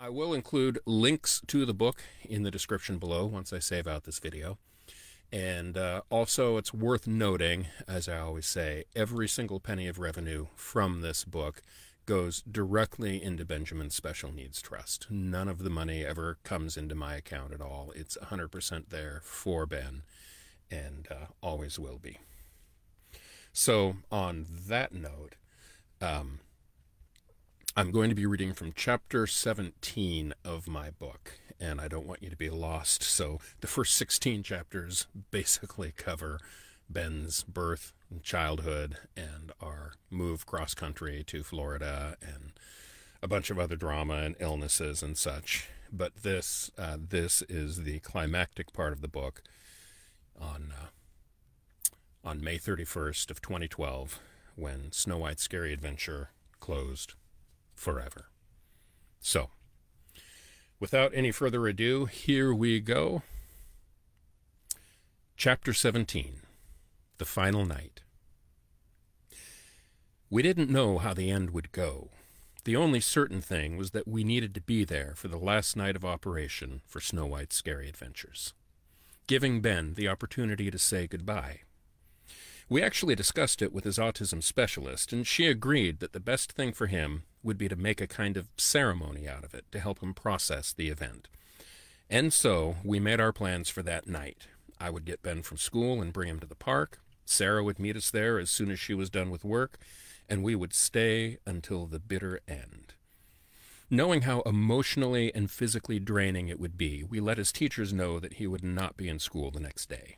I will include links to the book in the description below once I save out this video. And also, it's worth noting, as I always say, every single penny of revenue from this book goes directly into Benjamin's Special Needs Trust. None of the money ever comes into my account at all. It's 100% there for Ben, and always will be. So, on that note, I'm going to be reading from chapter 17 of my book, and I don't want you to be lost. So the first 16 chapters basically cover Ben's birth and childhood and our move cross-country to Florida and a bunch of other drama and illnesses and such. But this is the climactic part of the book on May 31st of 2012, when Snow White's Scary Adventure closed forever. So, without any further ado, here we go. Chapter 17, The Final Night. We didn't know how the end would go. The only certain thing was that we needed to be there for the last night of operation for Snow White's Scary Adventures, giving Ben the opportunity to say goodbye. We actually discussed it with his autism specialist, and she agreed that the best thing for him would be to make a kind of ceremony out of it to help him process the event. And so we made our plans for that night. I would get Ben from school and bring him to the park. Sarah would meet us there as soon as she was done with work, and we would stay until the bitter end. Knowing how emotionally and physically draining it would be, we let his teachers know that he would not be in school the next day.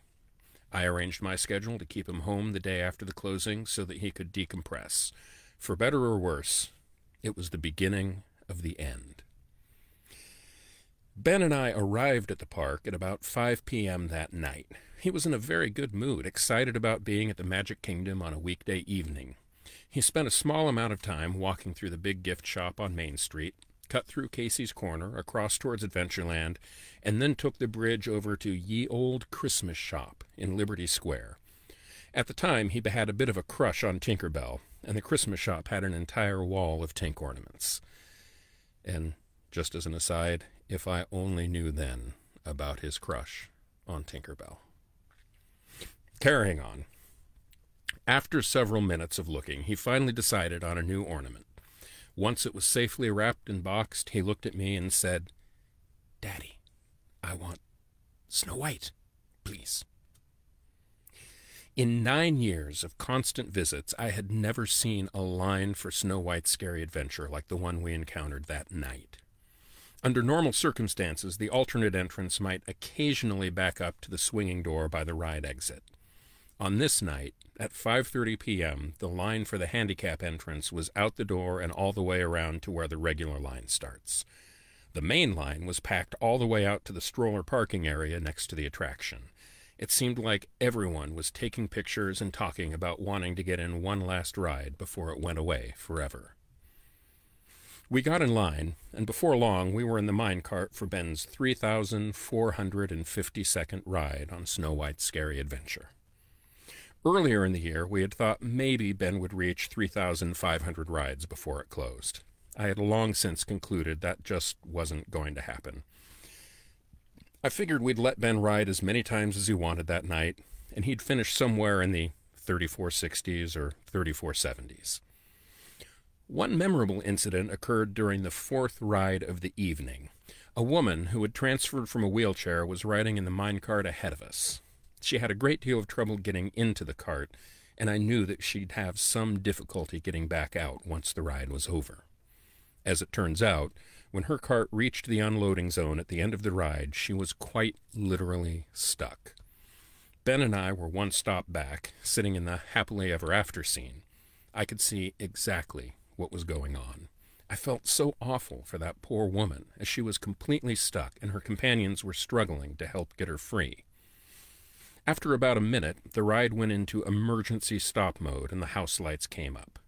I arranged my schedule to keep him home the day after the closing so that he could decompress. For better or worse, it was the beginning of the end. Ben and I arrived at the park at about 5 p.m. that night. He was in a very good mood, excited about being at the Magic Kingdom on a weekday evening. He spent a small amount of time walking through the big gift shop on Main Street, cut through Casey's Corner, across towards Adventureland, and then took the bridge over to Ye Old Christmas Shop in Liberty Square. At the time, he had a bit of a crush on Tinker Bell, and the Christmas shop had an entire wall of Tink ornaments. And just as an aside, if I only knew then about his crush on Tinker Bell. Carrying on. After several minutes of looking, he finally decided on a new ornament. Once it was safely wrapped and boxed, he looked at me and said, "Daddy, I want Snow White, please." In 9 years of constant visits, I had never seen a line for Snow White's Scary Adventure like the one we encountered that night. Under normal circumstances, the alternate entrance might occasionally back up to the swinging door by the ride exit. On this night, at 5:30 p.m., the line for the handicap entrance was out the door and all the way around to where the regular line starts. The main line was packed all the way out to the stroller parking area next to the attraction. It seemed like everyone was taking pictures and talking about wanting to get in one last ride before it went away forever. We got in line, and before long we were in the minecart for Ben's 3,452nd ride on Snow White's Scary Adventure. Earlier in the year, we had thought maybe Ben would reach 3,500 rides before it closed. I had long since concluded that just wasn't going to happen. I figured we'd let Ben ride as many times as he wanted that night, and he'd finish somewhere in the 3460s or 3470s. One memorable incident occurred during the fourth ride of the evening. A woman who had transferred from a wheelchair was riding in the minecart ahead of us. She had a great deal of trouble getting into the cart, and I knew that she'd have some difficulty getting back out once the ride was over. As it turns out, when her cart reached the unloading zone at the end of the ride, she was quite literally stuck. Ben and I were one stop back, sitting in the happily ever after scene. I could see exactly what was going on. I felt so awful for that poor woman, as she was completely stuck and her companions were struggling to help get her free. After about a minute, the ride went into emergency stop mode and the house lights came up.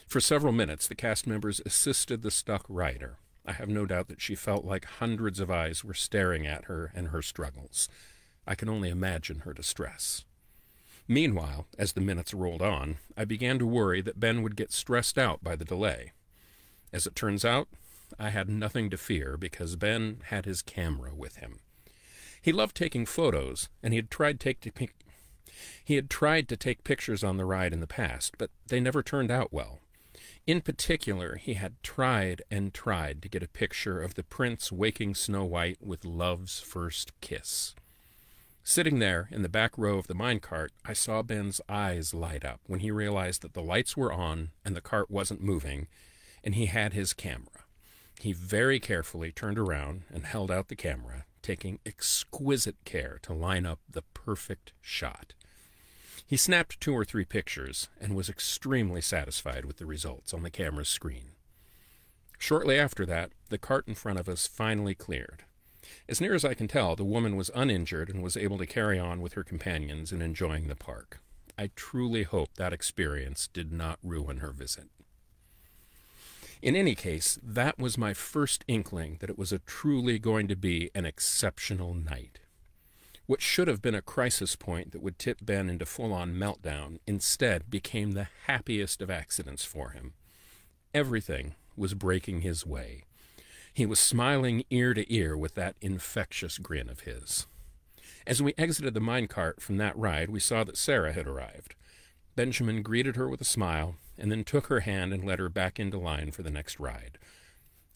For several minutes, the cast members assisted the stuck rider. I have no doubt that she felt like hundreds of eyes were staring at her and her struggles. I can only imagine her distress. Meanwhile, as the minutes rolled on, I began to worry that Ben would get stressed out by the delay. As it turns out, I had nothing to fear because Ben had his camera with him. He loved taking photos, and he had tried to take pictures on the ride in the past, but they never turned out well. In particular, he had tried and tried to get a picture of the prince waking Snow White with love's first kiss. Sitting there in the back row of the minecart, I saw Ben's eyes light up when he realized that the lights were on and the cart wasn't moving, and he had his camera. He very carefully turned around and held out the camera, taking exquisite care to line up the perfect shot. He snapped 2 or 3 pictures and was extremely satisfied with the results on the camera's screen. Shortly after that, the cart in front of us finally cleared. As near as I can tell, the woman was uninjured and was able to carry on with her companions in enjoying the park. I truly hope that experience did not ruin her visit. In any case, that was my first inkling that it was truly going to be an exceptional night. What should have been a crisis point that would tip Ben into full-on meltdown instead became the happiest of accidents for him. Everything was breaking his way. He was smiling ear to ear with that infectious grin of his. As we exited the minecart from that ride, we saw that Sarah had arrived. Benjamin greeted her with a smile, and then took her hand and led her back into line for the next ride.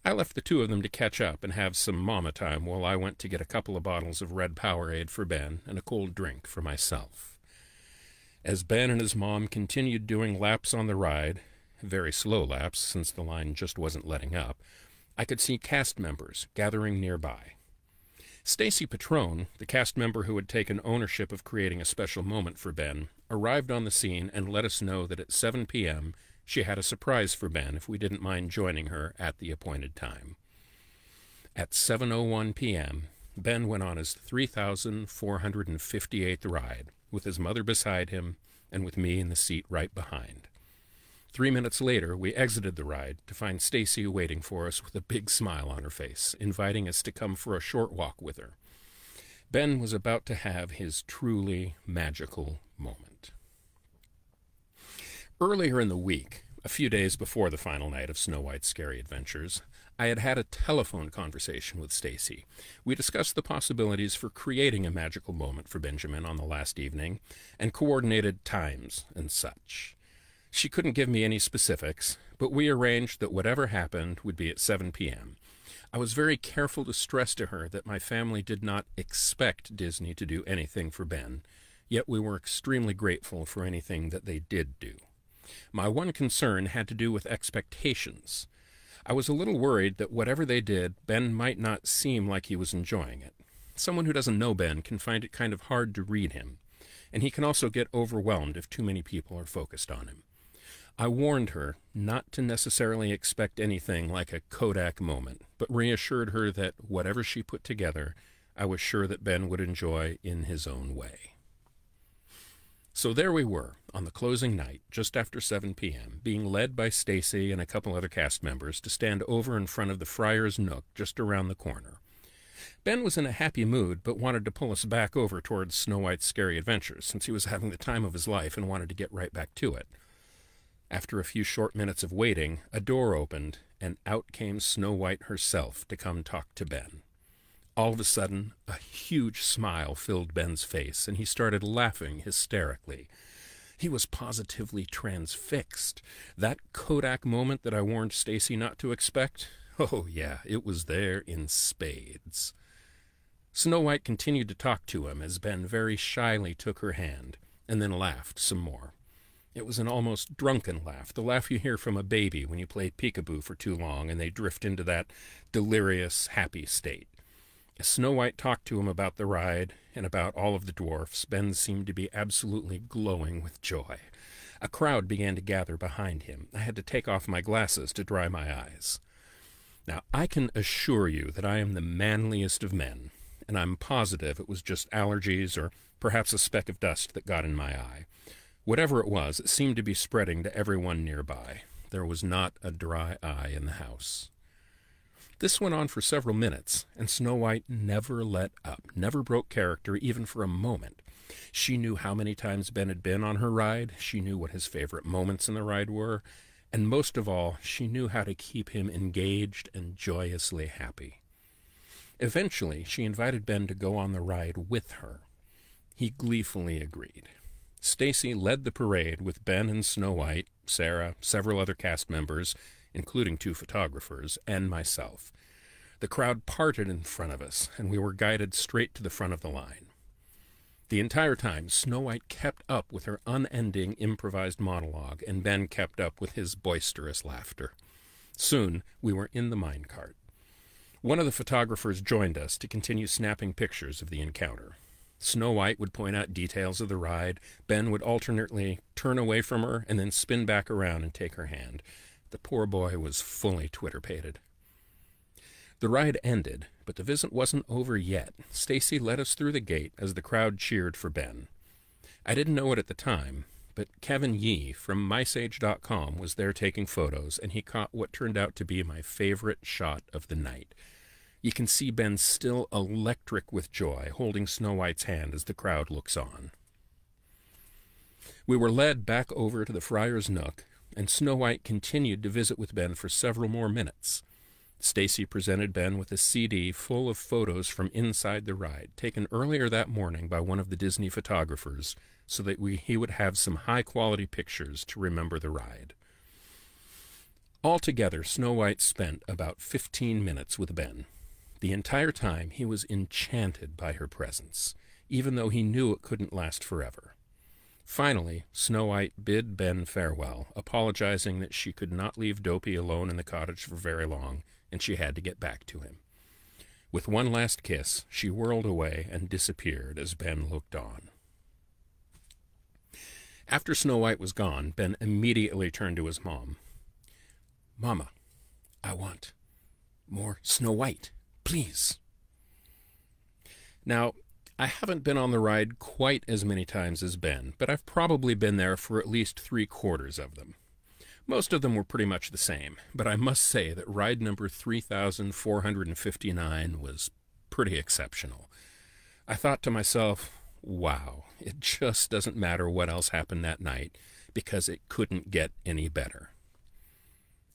I left the 2 of them to catch up and have some mama time while I went to get a couple of bottles of red Powerade for Ben and a cold drink for myself. As Ben and his mom continued doing laps on the ride, very slow laps since the line just wasn't letting up, I could see cast members gathering nearby. Stacy Patrone, the cast member who had taken ownership of creating a special moment for Ben, arrived on the scene and let us know that at 7 p.m. she had a surprise for Ben if we didn't mind joining her at the appointed time. At 7:01 p.m., Ben went on his 3,458th ride, with his mother beside him and with me in the seat right behind. 3 minutes later, we exited the ride to find Stacy waiting for us with a big smile on her face, inviting us to come for a short walk with her. Ben was about to have his truly magical moment. Earlier in the week, a few days before the final night of Snow White's Scary Adventures, I had had a telephone conversation with Stacy. We discussed the possibilities for creating a magical moment for Benjamin on the last evening, and coordinated times and such. She couldn't give me any specifics, but we arranged that whatever happened would be at 7 p.m. I was very careful to stress to her that my family did not expect Disney to do anything for Ben, yet we were extremely grateful for anything that they did do. My one concern had to do with expectations. I was a little worried that whatever they did, Ben might not seem like he was enjoying it. Someone who doesn't know Ben can find it kind of hard to read him, and he can also get overwhelmed if too many people are focused on him. I warned her not to necessarily expect anything like a Kodak moment, but reassured her that whatever she put together, I was sure that Ben would enjoy in his own way. So there we were, on the closing night, just after 7 p.m., being led by Stacy and a couple other cast members to stand over in front of the Friar's Nook just around the corner. Ben was in a happy mood, but wanted to pull us back over towards Snow White's Scary Adventures, since he was having the time of his life and wanted to get right back to it. After a few short minutes of waiting, a door opened, and out came Snow White herself to come talk to Ben. All of a sudden, a huge smile filled Ben's face, and he started laughing hysterically. He was positively transfixed. That Kodak moment that I warned Stacy not to expect? Oh yeah, it was there in spades. Snow White continued to talk to him as Ben very shyly took her hand, and then laughed some more. It was an almost drunken laugh, the laugh you hear from a baby when you play peekaboo for too long and they drift into that delirious, happy state. As Snow White talked to him about the ride and about all of the dwarfs, Ben seemed to be absolutely glowing with joy. A crowd began to gather behind him. I had to take off my glasses to dry my eyes. Now, I can assure you that I am the manliest of men, and I'm positive it was just allergies or perhaps a speck of dust that got in my eye. Whatever it was, it seemed to be spreading to everyone nearby. There was not a dry eye in the house. This went on for several minutes, and Snow White never let up, never broke character even for a moment. She knew how many times Ben had been on her ride, she knew what his favorite moments in the ride were, And most of all, she knew how to keep him engaged and joyously happy. Eventually, she invited Ben to go on the ride with her. He gleefully agreed. Stacy led the parade with Ben and Snow White, Sarah, several other cast members, including 2 photographers, and myself. The crowd parted in front of us, and we were guided straight to the front of the line. The entire time, Snow White kept up with her unending improvised monologue, and Ben kept up with his boisterous laughter. Soon, we were in the minecart. One of the photographers joined us to continue snapping pictures of the encounter. Snow White would point out details of the ride. Ben would alternately turn away from her and then spin back around and take her hand. The poor boy was fully Twitter-pated. The ride ended, but the visit wasn't over yet. Stacy led us through the gate as the crowd cheered for Ben. I didn't know it at the time, but Kevin Yee from MySage.com was there taking photos, and he caught what turned out to be my favorite shot of the night. You can see Ben still electric with joy, holding Snow White's hand as the crowd looks on. We were led back over to the Friar's Nook, and Snow White continued to visit with Ben for several more minutes. Stacy presented Ben with a CD full of photos from inside the ride, taken earlier that morning by one of the Disney photographers, so that he would have some high-quality pictures to remember the ride. Altogether, Snow White spent about 15 minutes with Ben. The entire time, he was enchanted by her presence, even though he knew it couldn't last forever. Finally, Snow White bid Ben farewell, apologizing that she could not leave Dopey alone in the cottage for very long, and she had to get back to him. With one last kiss, she whirled away and disappeared as Ben looked on. After Snow White was gone, Ben immediately turned to his mom. "Mama, I want more Snow White, please." Now, I haven't been on the ride quite as many times as Ben, but I've probably been there for at least 3/4 of them. Most of them were pretty much the same, but I must say that ride number 3,459 was pretty exceptional. I thought to myself, wow, it just doesn't matter what else happened that night, because it couldn't get any better.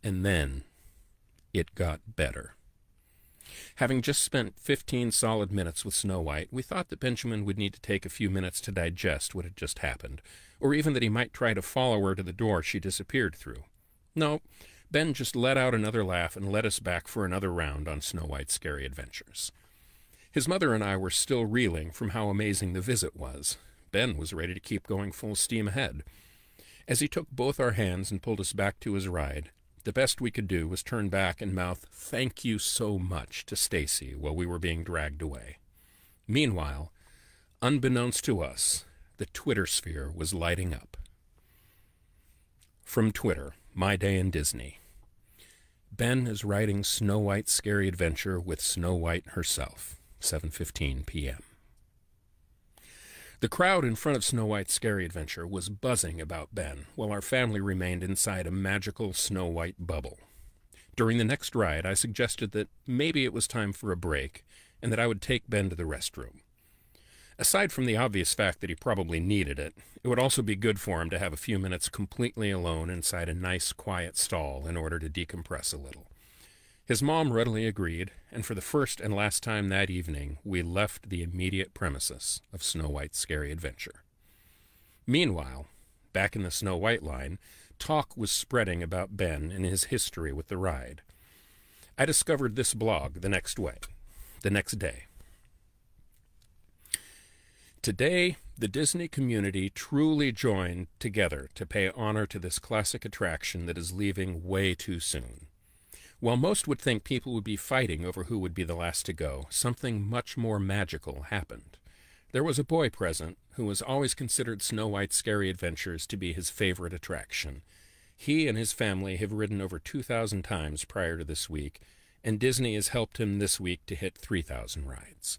And then it got better. Having just spent 15 solid minutes with Snow White, we thought that Benjamin would need to take a few minutes to digest what had just happened, or even that he might try to follow her to the door she disappeared through. No, Ben just let out another laugh and led us back for another round on Snow White's Scary Adventures. His mother and I were still reeling from how amazing the visit was. Ben was ready to keep going full steam ahead. As he took both our hands and pulled us back to his ride, the best we could do was turn back and mouth "Thank you so much" to Stacy while we were being dragged away. Meanwhile, unbeknownst to us, the Twitter sphere was lighting up. From Twitter, My Day in Disney. Ben is writing Snow White's Scary Adventure with Snow White herself, 7:15 p.m. The crowd in front of Snow White's Scary Adventure was buzzing about Ben, while our family remained inside a magical Snow White bubble. During the next ride, I suggested that maybe it was time for a break, and that I would take Ben to the restroom. Aside from the obvious fact that he probably needed it, it would also be good for him to have a few minutes completely alone inside a nice, quiet stall in order to decompress a little. His mom readily agreed, and for the first and last time that evening, we left the immediate premises of Snow White's Scary Adventure. Meanwhile, back in the Snow White line, talk was spreading about Ben and his history with the ride. I discovered this blog the next day. Today, the Disney community truly joined together to pay honor to this classic attraction that is leaving way too soon. While most would think people would be fighting over who would be the last to go, something much more magical happened. There was a boy present who was always considered Snow White's Scary Adventures to be his favorite attraction. He and his family have ridden over 2,000 times prior to this week, and Disney has helped him this week to hit 3,000 rides.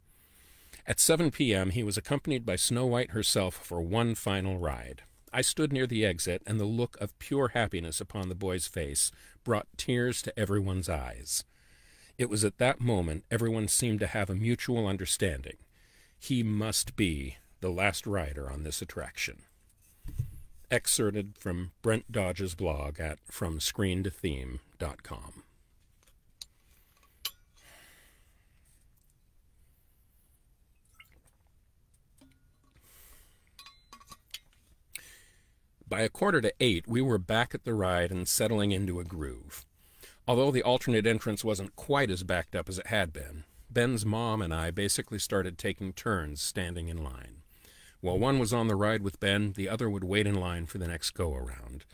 At 7 p.m., he was accompanied by Snow White herself for one final ride. I stood near the exit, and the look of pure happiness upon the boy's face brought tears to everyone's eyes. It was at that moment everyone seemed to have a mutual understanding. He must be the last rider on this attraction. Excerpted from Brent Dodge's blog at FromScreenToTheme.com. By 7:45, we were back at the ride and settling into a groove. Although the alternate entrance wasn't quite as backed up as it had been, Ben's mom and I basically started taking turns standing in line. While one was on the ride with Ben, the other would wait in line for the next go-around.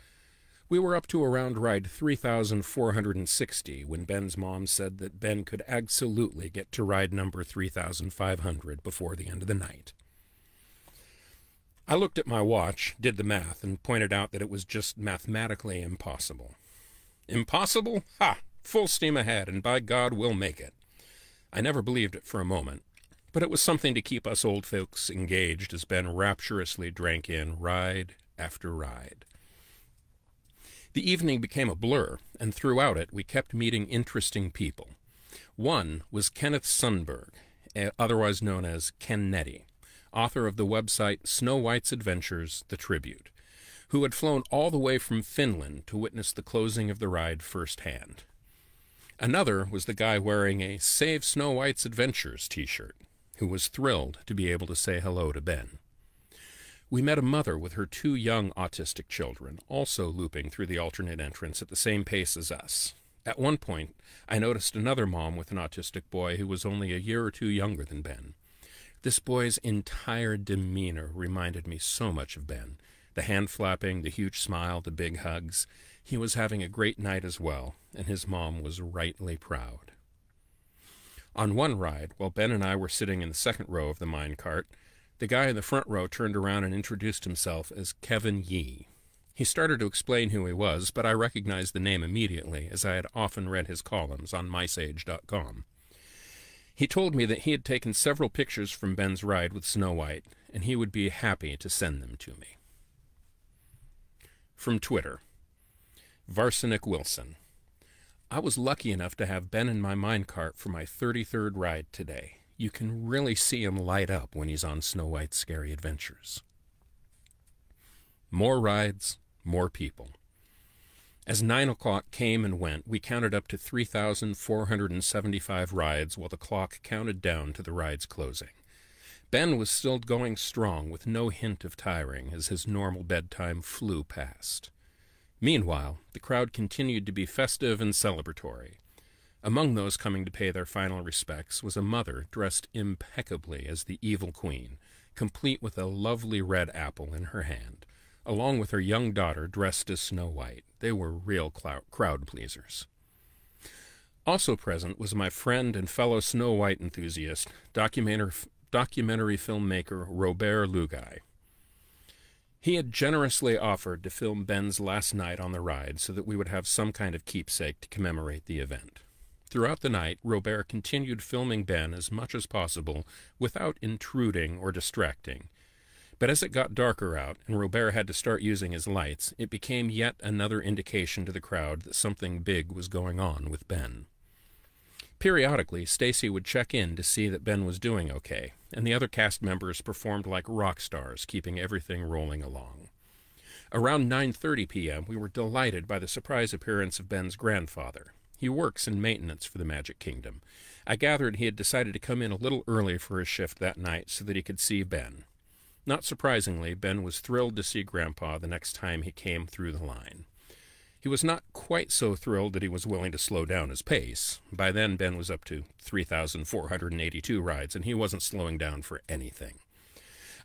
We were up to around ride 3,460 when Ben's mom said that Ben could absolutely get to ride number 3,500 before the end of the night. I looked at my watch, did the math, and pointed out that it was just mathematically impossible. Impossible? Ha! Full steam ahead, and by God, we'll make it. I never believed it for a moment, but it was something to keep us old folks engaged as Ben rapturously drank in ride after ride. The evening became a blur, and throughout it we kept meeting interesting people. One was Kenneth Sundberg, otherwise known as Ken Nettie, author of the website Snow White's Adventures, The Tribute, who had flown all the way from Finland to witness the closing of the ride firsthand. Another was the guy wearing a Save Snow White's Adventures t-shirt, who was thrilled to be able to say hello to Ben. We met a mother with her 2 young autistic children, also looping through the alternate entrance at the same pace as us. At one point, I noticed another mom with an autistic boy who was only a year or 2 younger than Ben. This boy's entire demeanor reminded me so much of Ben. The hand flapping, the huge smile, the big hugs. He was having a great night as well, and his mom was rightly proud. On one ride, while Ben and I were sitting in the second row of the minecart, the guy in the front row turned around and introduced himself as Kevin Yee. He started to explain who he was, but I recognized the name immediately, as I had often read his columns on mysage.com. He told me that he had taken several pictures from Ben's ride with Snow White, and he would be happy to send them to me. From Twitter, Varsinic Wilson. I was lucky enough to have Ben in my minecart for my 33rd ride today. You can really see him light up when he's on Snow White's Scary Adventures. More rides, more people. As 9 o'clock came and went, we counted up to 3,475 rides while the clock counted down to the ride's closing. Ben was still going strong with no hint of tiring as his normal bedtime flew past. Meanwhile, the crowd continued to be festive and celebratory. Among those coming to pay their final respects was a mother dressed impeccably as the Evil Queen, complete with a lovely red apple in her hand, along with her young daughter dressed as Snow White. They were real crowd pleasers. Also present was my friend and fellow Snow White enthusiast, documentary filmmaker Robert Lugai. He had generously offered to film Ben's last night on the ride so that we would have some kind of keepsake to commemorate the event. Throughout the night, Robert continued filming Ben as much as possible without intruding or distracting. But as it got darker out and Robert had to start using his lights, it became yet another indication to the crowd that something big was going on with Ben. Periodically, Stacy would check in to see that Ben was doing okay, and the other cast members performed like rock stars, keeping everything rolling along. Around 9:30 p.m., we were delighted by the surprise appearance of Ben's grandfather. He works in maintenance for the Magic Kingdom. I gathered he had decided to come in a little early for his shift that night so that he could see Ben. Not surprisingly, Ben was thrilled to see Grandpa the next time he came through the line. He was not quite so thrilled that he was willing to slow down his pace. By then, Ben was up to 3,482 rides, and he wasn't slowing down for anything.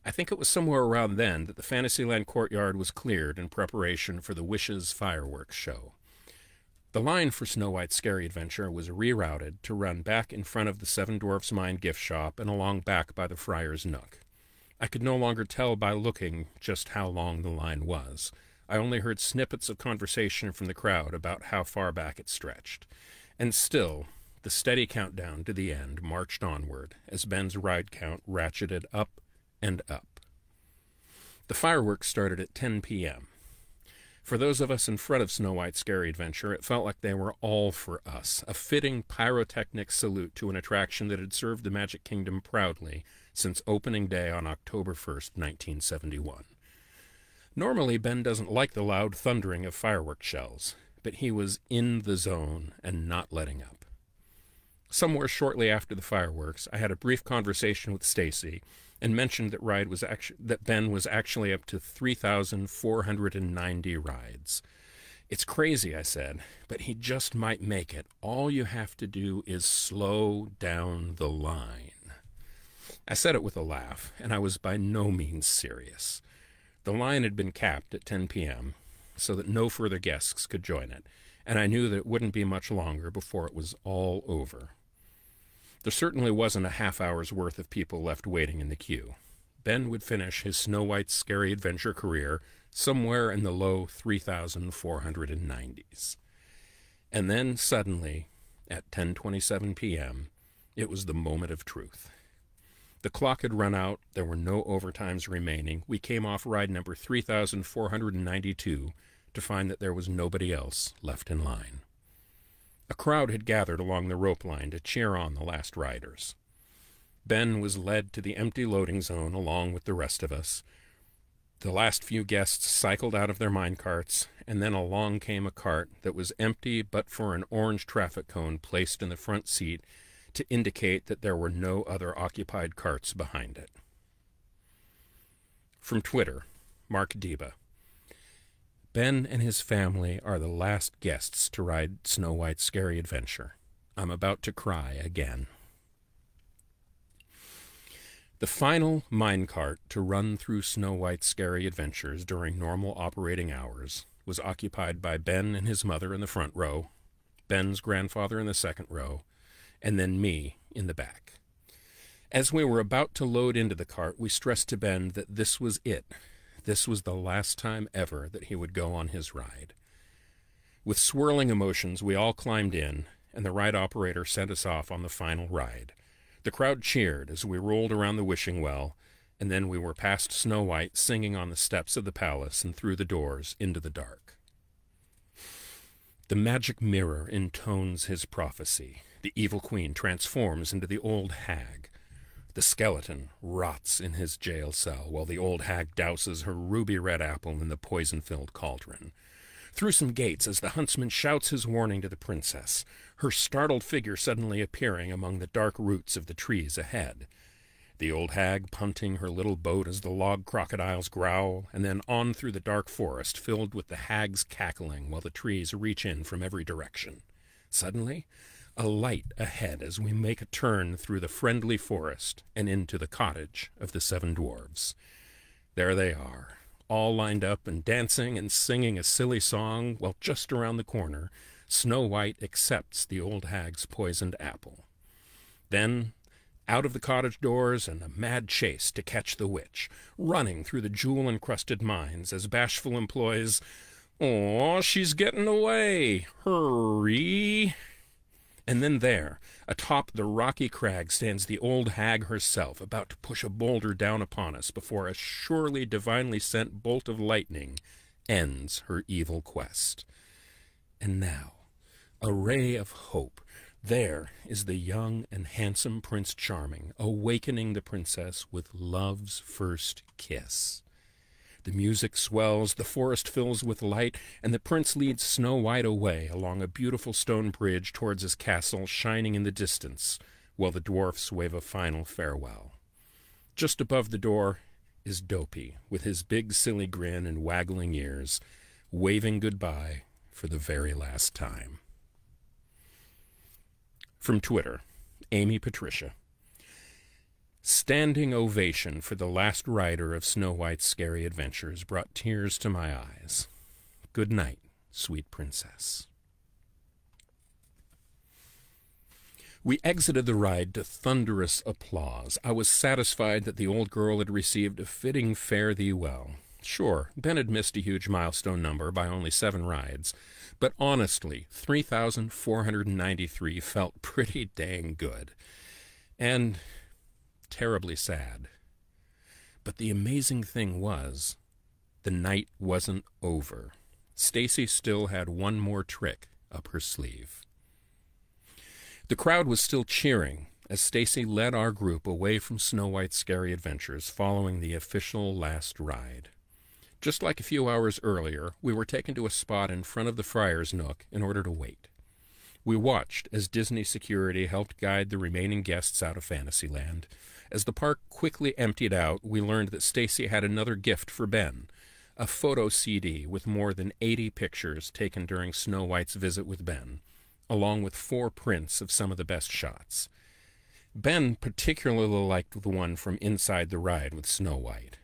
I think it was somewhere around then that the Fantasyland courtyard was cleared in preparation for the Wishes fireworks show. The line for Snow White's Scary Adventure was rerouted to run back in front of the Seven Dwarfs Mine gift shop and along back by the Friar's Nook. I could no longer tell by looking just how long the line was. I only heard snippets of conversation from the crowd about how far back it stretched. And still, the steady countdown to the end marched onward as Ben's ride count ratcheted up and up. The fireworks started at 10 p.m. For those of us in front of Snow White's Scary Adventure, it felt like they were all for us, a fitting pyrotechnic salute to an attraction that had served the Magic Kingdom proudly since opening day on October 1st, 1971. Normally, Ben doesn't like the loud thundering of fireworks shells, but he was in the zone and not letting up. Somewhere shortly after the fireworks, I had a brief conversation with Stacy and mentioned that Ben was actually up to 3,490 rides. It's crazy, I said, but he just might make it. All you have to do is slow down the line. I said it with a laugh, and I was by no means serious. The line had been capped at 10 p.m., so that no further guests could join it, and I knew that it wouldn't be much longer before it was all over. There certainly wasn't a half hour's worth of people left waiting in the queue. Ben would finish his Snow White's Scary Adventure career somewhere in the low 3,490s. And then suddenly, at 10:27 p.m., it was the moment of truth. The clock had run out, there were no overtimes remaining. We came off ride number 3,492 to find that there was nobody else left in line. A crowd had gathered along the rope line to cheer on the last riders. Ben was led to the empty loading zone along with the rest of us. The last few guests cycled out of their minecarts, and then along came a cart that was empty but for an orange traffic cone placed in the front seat to indicate that there were no other occupied carts behind it. From Twitter, Mark Deba. Ben and his family are the last guests to ride Snow White's Scary Adventure. I'm about to cry again. The final minecart to run through Snow White's Scary Adventures during normal operating hours was occupied by Ben and his mother in the front row, Ben's grandfather in the second row, and then me in the back. As we were about to load into the cart, we stressed to Ben that this was it. This was the last time ever that he would go on his ride. With swirling emotions, we all climbed in, and the ride operator sent us off on the final ride. The crowd cheered as we rolled around the wishing well, and then we were past Snow White singing on the steps of the palace and through the doors into the dark. The magic mirror intones his prophecy. The evil queen transforms into the old hag. The skeleton rots in his jail cell while the old hag douses her ruby-red apple in the poison-filled cauldron. Through some gates as the huntsman shouts his warning to the princess, her startled figure suddenly appearing among the dark roots of the trees ahead. The old hag punting her little boat as the log crocodiles growl, and then on through the dark forest filled with the hag's cackling while the trees reach in from every direction. Suddenly, a light ahead as we make a turn through the friendly forest and into the cottage of the 7 dwarves. There they are, all lined up and dancing and singing a silly song, while just around the corner, Snow White accepts the old hag's poisoned apple. Then, out of the cottage doors and a mad chase to catch the witch, running through the jewel-encrusted mines as bashful employs, "Aw, she's getting away! Hurry!" And then there, atop the rocky crag, stands the old hag herself, about to push a boulder down upon us before a surely divinely sent bolt of lightning ends her evil quest. And now, a ray of hope. There is the young and handsome Prince Charming, awakening the princess with love's first kiss. The music swells, the forest fills with light, and the prince leads Snow White away along a beautiful stone bridge towards his castle shining in the distance, while the dwarfs wave a final farewell. Just above the door is Dopey, with his big silly grin and waggling ears, waving goodbye for the very last time. From Twitter, Amy Patricia. Standing ovation for the last rider of Snow White's Scary Adventures brought tears to my eyes. Good night, sweet princess. We exited the ride to thunderous applause. I was satisfied that the old girl had received a fitting fare thee well. Sure, Ben had missed a huge milestone number by only 7 rides, but honestly, 3,493 felt pretty dang good. And terribly sad. But the amazing thing was, the night wasn't over. Stacy still had one more trick up her sleeve. The crowd was still cheering as Stacy led our group away from Snow White's Scary Adventures following the official last ride. Just like a few hours earlier, we were taken to a spot in front of the Friar's Nook in order to wait. We watched as Disney security helped guide the remaining guests out of Fantasyland. As the park quickly emptied out, we learned that Stacy had another gift for Ben, a photo CD with more than 80 pictures taken during Snow White's visit with Ben, along with 4 prints of some of the best shots. Ben particularly liked the one from inside the ride with Snow White.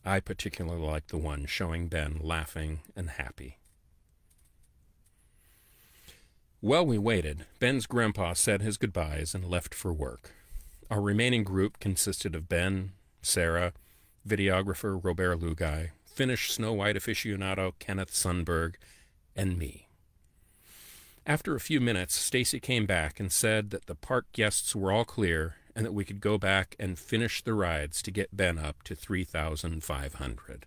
I particularly liked the one showing Ben laughing and happy. While we waited, Ben's grandpa said his goodbyes and left for work. Our remaining group consisted of Ben, Sarah, videographer Robert Lugai, Finnish Snow White aficionado Kenneth Sundberg, and me. After a few minutes, Stacy came back and said that the park guests were all clear and that we could go back and finish the rides to get Ben up to 3,500.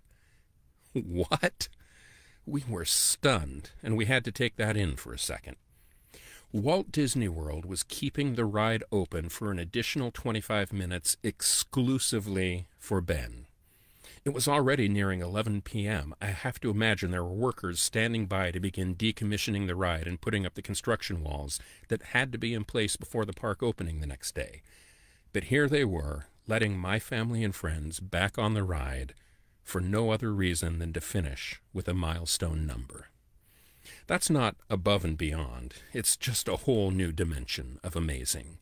What? We were stunned, and we had to take that in for a second. Walt Disney World was keeping the ride open for an additional 25 minutes exclusively for Ben. It was already nearing 11 p.m. I have to imagine there were workers standing by to begin decommissioning the ride and putting up the construction walls that had to be in place before the park opening the next day. But here they were, letting my family and friends back on the ride for no other reason than to finish with a milestone number. That's not above and beyond. It's just a whole new dimension of amazing.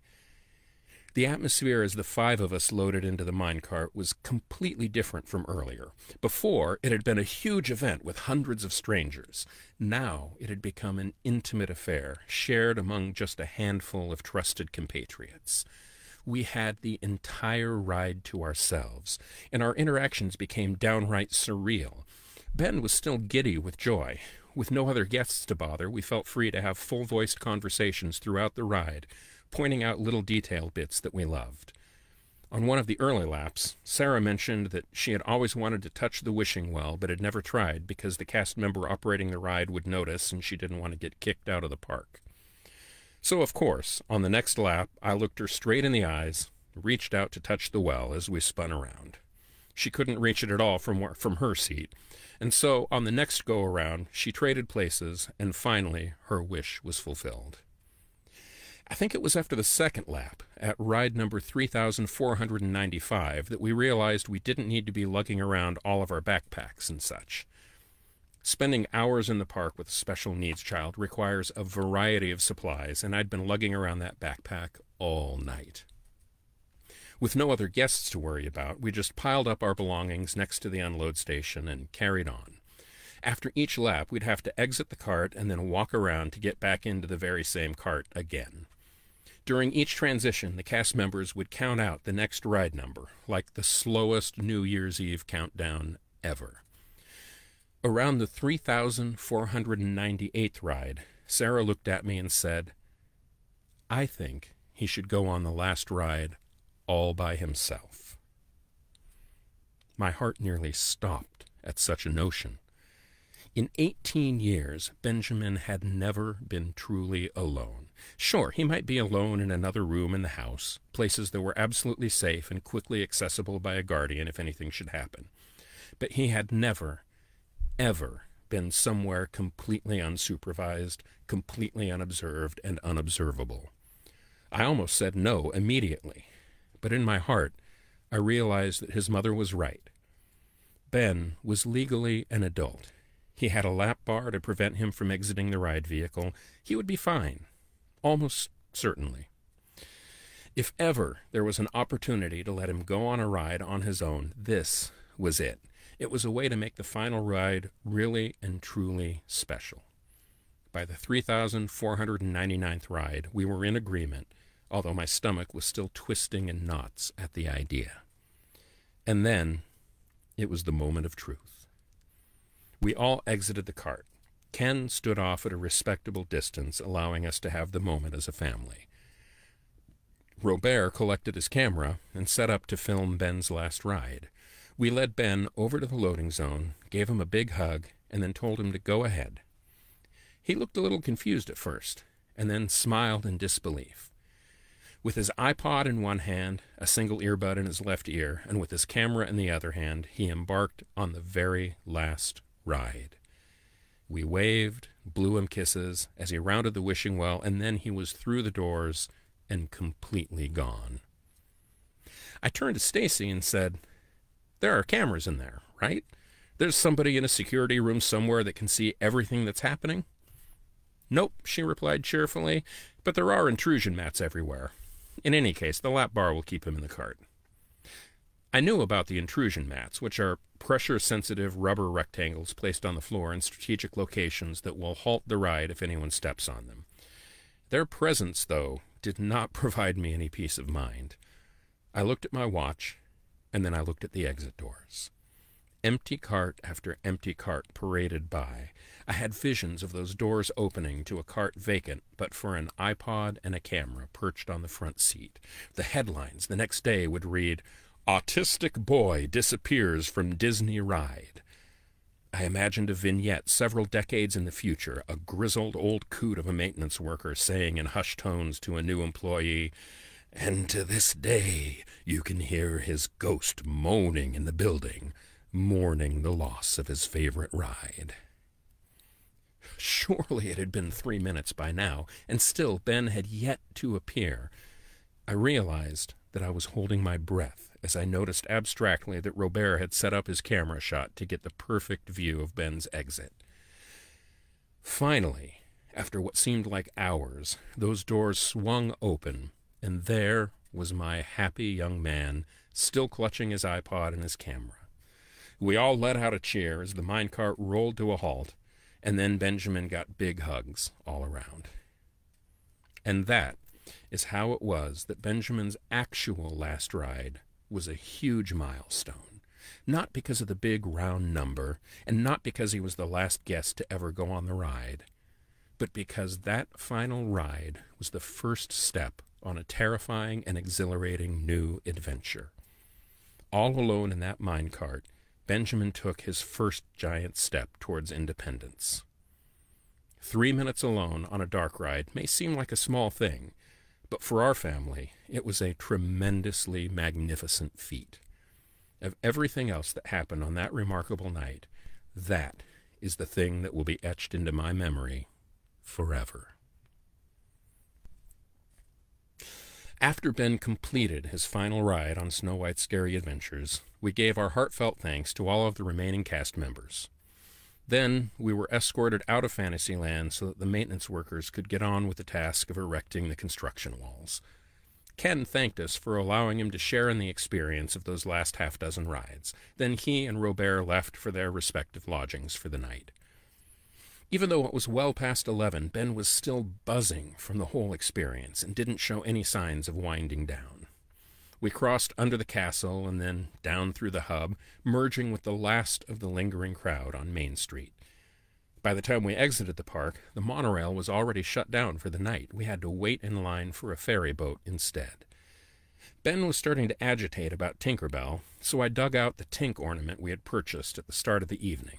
The atmosphere as the 5 of us loaded into the minecart was completely different from earlier. Before, it had been a huge event with hundreds of strangers. Now it had become an intimate affair, shared among just a handful of trusted compatriots. We had the entire ride to ourselves, and our interactions became downright surreal. Ben was still giddy with joy. With no other guests to bother, we felt free to have full-voiced conversations throughout the ride, pointing out little detail bits that we loved. On one of the early laps, Sarah mentioned that she had always wanted to touch the wishing well but had never tried because the cast member operating the ride would notice and she didn't want to get kicked out of the park. So, of course, on the next lap, I looked her straight in the eyes, reached out to touch the well as we spun around. She couldn't reach it at all from her seat, and so on the next go-around, she traded places, and finally her wish was fulfilled. I think it was after the second lap, at ride number 3,495, that we realized we didn't need to be lugging around all of our backpacks and such. Spending hours in the park with a special needs child requires a variety of supplies, and I'd been lugging around that backpack all night. With no other guests to worry about, we just piled up our belongings next to the unload station and carried on. After each lap, we'd have to exit the cart and then walk around to get back into the very same cart again. During each transition, the cast members would count out the next ride number, like the slowest New Year's Eve countdown ever. Around the 3,498th ride, Sarah looked at me and said, "I think he should go on the last ride all by himself." My heart nearly stopped at such a notion. In 18 years, Benjamin had never been truly alone. Sure, he might be alone in another room in the house, places that were absolutely safe and quickly accessible by a guardian if anything should happen. But he had never, ever been somewhere completely unsupervised, completely unobserved, and unobservable. I almost said no immediately, but in my heart, I realized that his mother was right. Ben was legally an adult. He had a lap bar to prevent him from exiting the ride vehicle. He would be fine. Almost certainly. If ever there was an opportunity to let him go on a ride on his own, this was it. It was a way to make the final ride really and truly special. By the 3,499th ride, we were in agreement, although my stomach was still twisting in knots at the idea. And then it was the moment of truth. We all exited the cart. Ken stood off at a respectable distance, allowing us to have the moment as a family. Robert collected his camera and set up to film Ben's last ride. We led Ben over to the loading zone, gave him a big hug, and then told him to go ahead. He looked a little confused at first, and then smiled in disbelief. With his iPod in one hand, a single earbud in his left ear, and with his camera in the other hand, he embarked on the very last ride. We waved, blew him kisses as he rounded the wishing well, and then he was through the doors and completely gone. I turned to Stacy and said, "There are cameras in there, right? There's somebody in a security room somewhere that can see everything that's happening?" "Nope," she replied cheerfully, "but there are intrusion mats everywhere. In any case, the lap bar will keep him in the cart." I knew about the intrusion mats, which are pressure-sensitive rubber rectangles placed on the floor in strategic locations that will halt the ride if anyone steps on them. Their presence, though, did not provide me any peace of mind. I looked at my watch, and then I looked at the exit doors. Empty cart after empty cart paraded by. I had visions of those doors opening to a cart vacant, but for an iPod and a camera perched on the front seat. The headlines the next day would read, "Autistic boy disappears from Disney ride." I imagined a vignette several decades in the future, a grizzled old coot of a maintenance worker saying in hushed tones to a new employee, "And to this day you can hear his ghost moaning in the building, mourning the loss of his favorite ride." Surely it had been 3 minutes by now, and still Ben had yet to appear. I realized that I was holding my breath as I noticed abstractly that Robert had set up his camera shot to get the perfect view of Ben's exit. Finally, after what seemed like hours, those doors swung open, and there was my happy young man, still clutching his iPod and his camera. We all let out a cheer as the minecart rolled to a halt, and then Benjamin got big hugs all around. And that is how it was that Benjamin's actual last ride was a huge milestone, not because of the big round number, and not because he was the last guest to ever go on the ride, but because that final ride was the first step on a terrifying and exhilarating new adventure. All alone in that minecart, Benjamin took his first giant step towards independence. 3 minutes alone on a dark ride may seem like a small thing, but for our family, it was a tremendously magnificent feat. Of everything else that happened on that remarkable night, that is the thing that will be etched into my memory forever. After Ben completed his final ride on Snow White's Scary Adventures, we gave our heartfelt thanks to all of the remaining cast members. Then we were escorted out of Fantasyland so that the maintenance workers could get on with the task of erecting the construction walls. Ken thanked us for allowing him to share in the experience of those last half-dozen rides. Then he and Robert left for their respective lodgings for the night. Even though it was well past 11, Ben was still buzzing from the whole experience and didn't show any signs of winding down. We crossed under the castle and then down through the hub, merging with the last of the lingering crowd on Main Street. By the time we exited the park, the monorail was already shut down for the night. We had to wait in line for a ferry boat instead. Ben was starting to agitate about Tinker Bell, so I dug out the Tink ornament we had purchased at the start of the evening.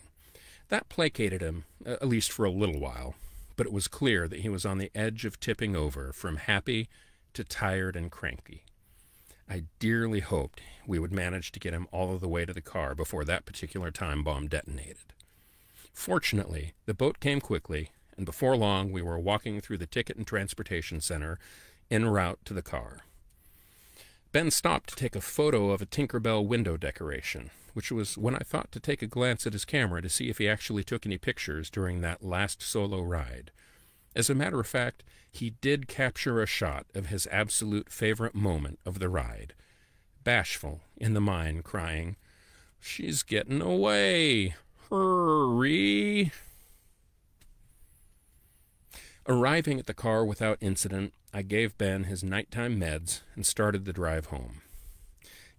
That placated him, at least for a little while, but it was clear that he was on the edge of tipping over from happy to tired and cranky. I dearly hoped we would manage to get him all of the way to the car before that particular time bomb detonated. Fortunately, the boat came quickly, and before long we were walking through the Ticket and Transportation Center en route to the car. Ben stopped to take a photo of a Tinkerbell window decoration, which was when I thought to take a glance at his camera to see if he actually took any pictures during that last solo ride. As a matter of fact, he did capture a shot of his absolute favorite moment of the ride. Bashful in the mine, crying, "She's getting away! Hurry!" Arriving at the car without incident, I gave Ben his nighttime meds and started the drive home.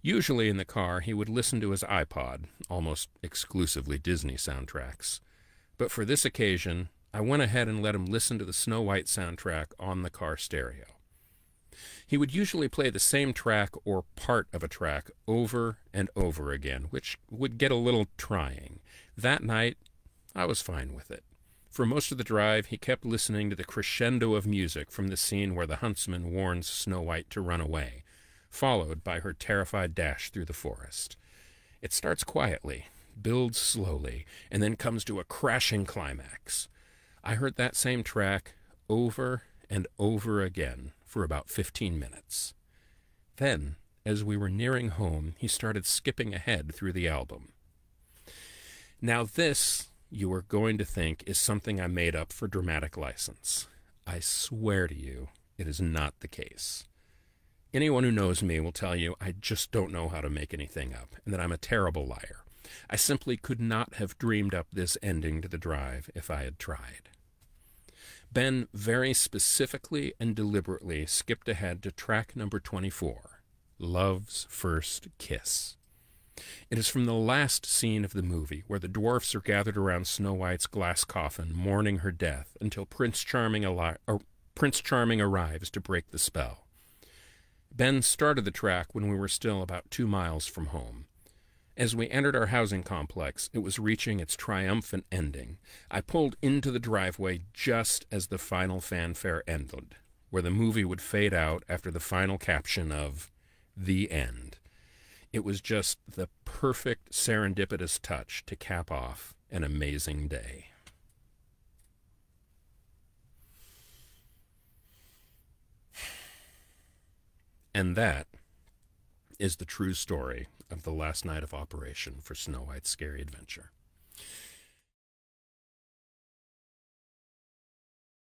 Usually in the car, he would listen to his iPod, almost exclusively Disney soundtracks. But for this occasion, I went ahead and let him listen to the Snow White soundtrack on the car stereo. He would usually play the same track or part of a track over and over again, which would get a little trying. That night, I was fine with it. For most of the drive, he kept listening to the crescendo of music from the scene where the huntsman warns Snow White to run away, followed by her terrified dash through the forest. It starts quietly, builds slowly, and then comes to a crashing climax. I heard that same track over and over again for about 15 minutes. Then, as we were nearing home, he started skipping ahead through the album. Now this, you are going to think, is something I made up for dramatic license. I swear to you, it is not the case. Anyone who knows me will tell you I just don't know how to make anything up, and that I'm a terrible liar. I simply could not have dreamed up this ending to the drive if I had tried. Ben very specifically and deliberately skipped ahead to track number 24, Love's First Kiss. It is from the last scene of the movie, where the dwarfs are gathered around Snow White's glass coffin, mourning her death, until Prince Charming arrives to break the spell. Ben started the track when we were still about 2 miles from home. As we entered our housing complex, it was reaching its triumphant ending. I pulled into the driveway just as the final fanfare ended, where the movie would fade out after the final caption of "The End." It was just the perfect serendipitous touch to cap off an amazing day. And that is the true story of the last night of operation for Snow White's Scary Adventure.